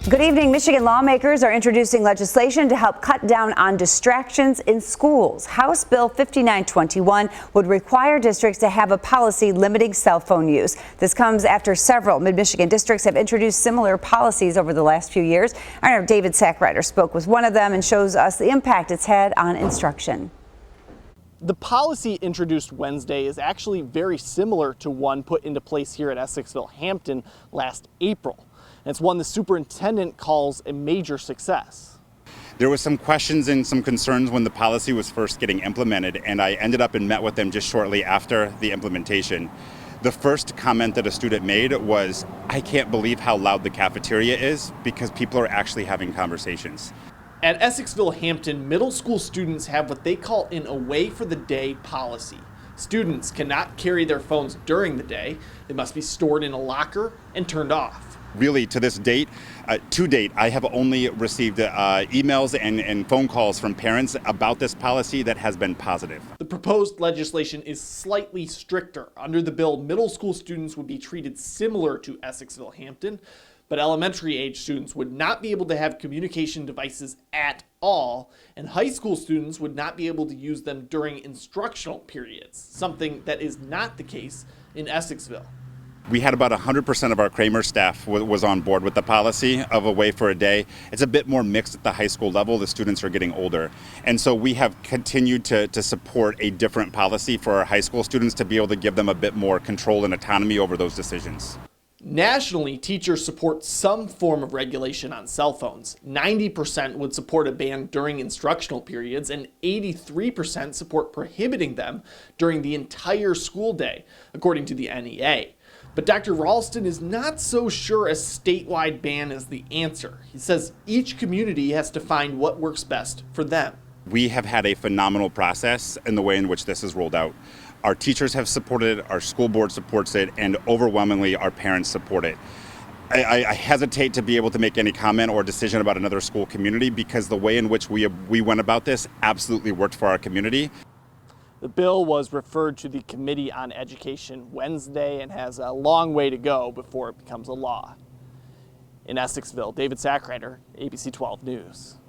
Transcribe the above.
Good evening. Michigan lawmakers are introducing legislation to help cut down on distractions in schools. House Bill 5921 would require districts to have a policy limiting cell phone use. This comes after several mid-Michigan districts have introduced similar policies over the last few years. Our David Sackrider spoke with one of them and shows us the impact it's had on instruction. The policy introduced Wednesday is actually very similar to one put into place here at Essexville-Hampton last April. And it's one the superintendent calls a major success. There was some questions and some concerns when the policy was first getting implemented, and I ended up and met with them just shortly after the implementation. The first comment that a student made was, "I can't believe how loud the cafeteria is," because people are actually having conversations. At Essexville-Hampton, middle school students have what they call an away for the day policy. Students cannot carry their phones during the day. They must be stored in a locker and turned off. Really, to date, I have only received emails and phone calls from parents about this policy that has been positive. The proposed legislation is slightly stricter. Under the bill, middle school students would be treated similar to Essexville-Hampton, but elementary age students would not be able to have communication devices at all, and high school students would not be able to use them during instructional periods, something that is not the case in Essexville. We had about 100% of our Kramer staff was on board with the policy of away for a day. It's a bit more mixed at the high school level. The students are getting older. And so we have continued to support a different policy for our high school students to be able to give them a bit more control and autonomy over those decisions. Nationally, teachers support some form of regulation on cell phones. 90% would support a ban during instructional periods, and 83% support prohibiting them during the entire school day, according to the NEA. But Dr. Ralston is not so sure a statewide ban is the answer. He says each community has to find what works best for them. We have had a phenomenal process in the way in which this is rolled out. Our teachers have supported it, our school board supports it, and overwhelmingly our parents support it. I hesitate to be able to make any comment or decision about another school community because the way in which we went about this absolutely worked for our community. The bill was referred to the Committee on Education Wednesday and has a long way to go before it becomes a law. In Essexville, David Sackrider, ABC 12 News.